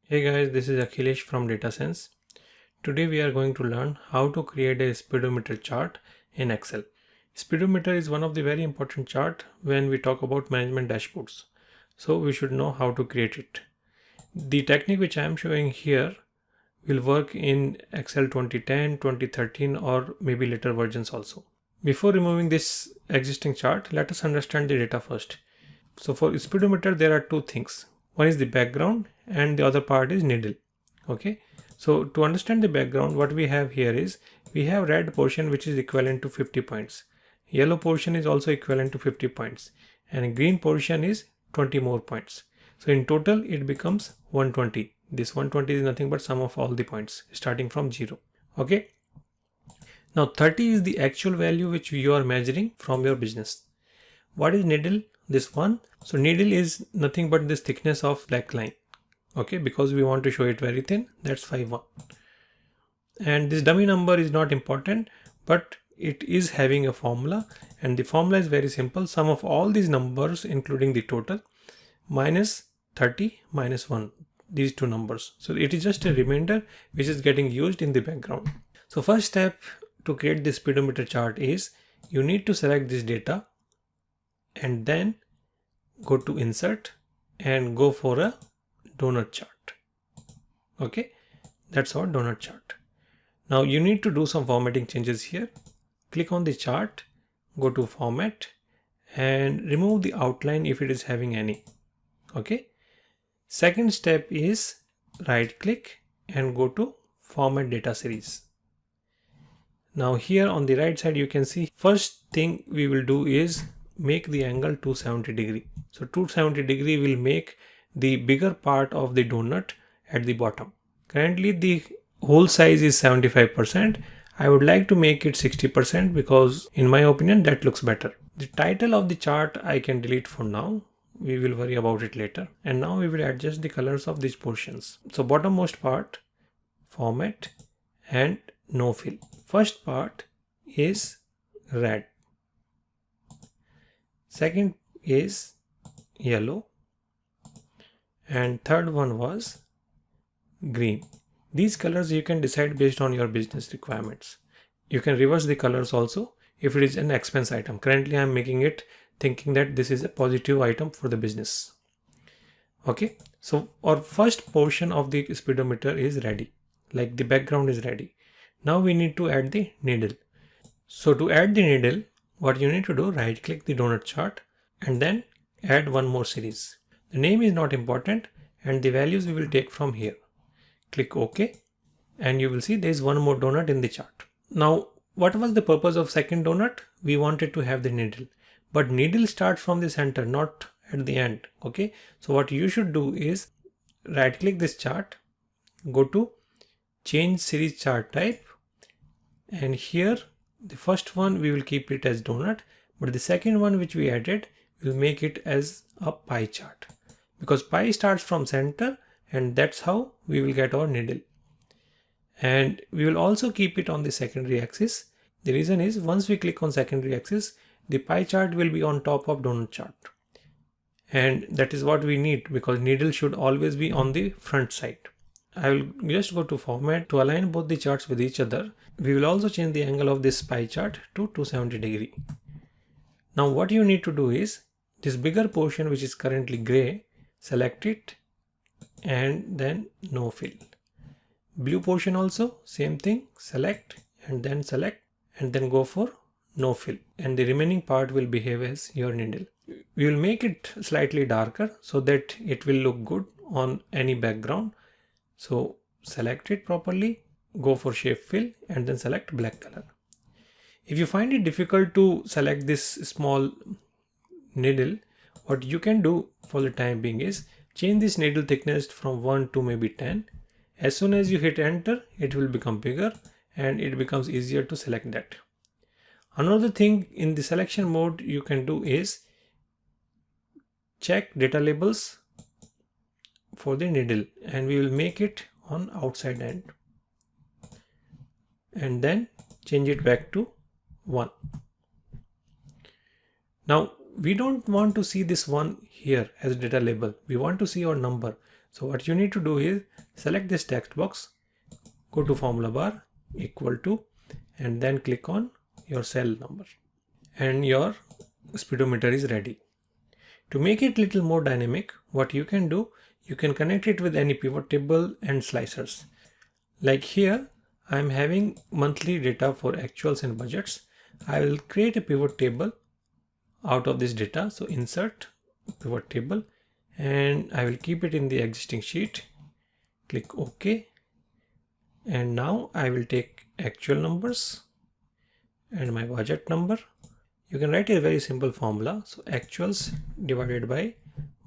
Hey guys, this is Akhilesh from DataSense. Today we are going to learn how to create a speedometer chart in Excel. Speedometer is one of the very important chart when we talk about management dashboards. So we should know how to create it. The technique which I am showing here will work in Excel 2010, 2013 or maybe later versions also. Before removing this existing chart, let us understand the data first. So for speedometer there are two things. One is the background and the other part is needle. Okay, so to understand the background, what we have here is we have red portion which is equivalent to 50 points, yellow portion is also equivalent to 50 points, and green portion is 20 more points. So in total it becomes 120. This 120 is nothing but sum of all the points starting from 0. Okay, now 30 is the actual value which you are measuring from your business. What is needle? This one. So needle is nothing but this thickness of black line. Okay, because we want to show it very thin, that's 5.1. And this dummy number is not important, but it is having a formula, and the formula is very simple. Sum of all these numbers including the total minus 30 minus 1, these two numbers. So it is just a remainder which is getting used in the background. So first step to create this speedometer chart is you need to select this data and then go to insert and go for a donut chart. Okay, that's our donut chart. Now you need to do some formatting changes here. Click on the chart, go to format and remove the outline if it is having any. Okay, second step is right click and go to format data series. Now here on the right side you can see first thing we will do is make the angle 270 degree. So 270 degree will make the bigger part of the donut at the bottom. Currently the whole size is 75%. I would like to make it 60% because in my opinion that looks better. The title of the chart I can delete for now. We will worry about it later. And now we will adjust the colors of these portions. So bottommost part, format and no fill. First part is red. Second is yellow and third one was green. These colors you can decide based on your business requirements. You can reverse the colors also if it is an expense item. Currently I am making it thinking that this is a positive item for the business. Okay, so our first portion of the speedometer is ready, like the background is ready. Now we need to add the needle. So to add the needle, what you need to do, right click the donut chart and then add one more series. The name is not important and the values we will take from here. Click OK and you will see there is one more donut in the chart. Now what was the purpose of second donut? We wanted to have the needle, but needle starts from the center, not at the end. Okay, so what you should do is right click this chart, go to change series chart type, and here the first one we will keep it as donut, but the second one which we added will make it as a pie chart, because pie starts from center and that's how we will get our needle. And we will also keep it on the secondary axis. The reason is once we click on secondary axis, the pie chart will be on top of donut chart, and that is what we need because needle should always be on the front side. I will just go to format to align both the charts with each other. We will also change the angle of this pie chart to 270 degree. Now what you need to do is this bigger portion which is currently gray, select it and then no fill. Blue portion also same thing, select and then go for no fill, and the remaining part will behave as your needle. We will make it slightly darker so that it will look good on any background. So select it properly, go for shape fill and then select black color. If you find it difficult to select this small needle, what you can do for the time being is change this needle thickness from 1 to maybe 10. As soon as you hit enter, it will become bigger and it becomes easier to select that. Another thing in the selection mode you can do is check data labels for the needle, and we will make it on outside end and then change it back to 1. Now we don't want to see this one here as data label, we want to see our number. So what you need to do is select this text box, go to formula bar, equal to, and then click on your cell number, and your speedometer is ready. To make it little more dynamic, what you can do, you can connect it with any pivot table and slicers. Like here, I'm having monthly data for actuals and budgets. I will create a pivot table out of this data. So insert pivot table, and I will keep it in the existing sheet. Click OK. And now I will take actual numbers and my budget number. You can write a very simple formula. So actuals divided by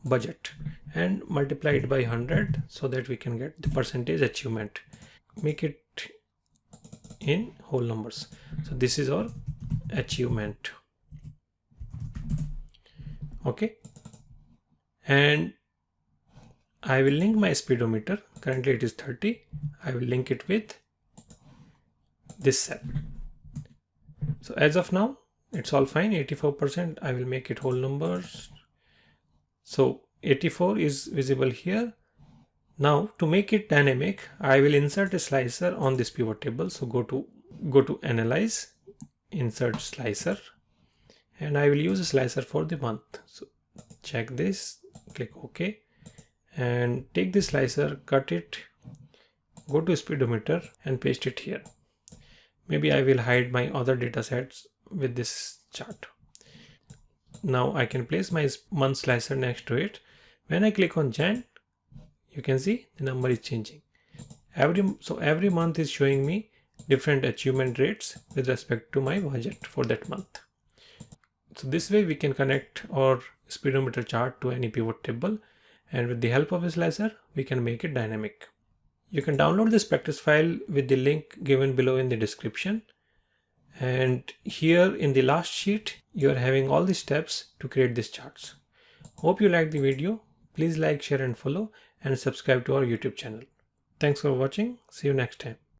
budget and multiply it by 100 so that we can get the percentage achievement. Make it in whole numbers. So this is our achievement. Okay. And I will link my speedometer. Currently it is 30. I will link it with this cell. So as of now, it's all fine. 84%. I will make it whole numbers. So 84 is visible here. Now to make it dynamic, I will insert a slicer on this pivot table. So go to Analyze, insert slicer, and I will use a slicer for the month. So check this, click OK, and take the slicer, cut it, go to speedometer and paste it here. Maybe I will hide my other data sets with this chart. Now I can place my month slicer next to it. When I click on Jan, you can see the number is changing. Every month is showing me different achievement rates with respect to my budget for that month. So this way we can connect our speedometer chart to any pivot table, and with the help of a slicer, we can make it dynamic. You can download this practice file with the link given below in the description. And here in the last sheet, you are having all the steps to create these charts. Hope you liked the video. Please like, share and follow, and subscribe to our YouTube channel. Thanks for watching. See you next time.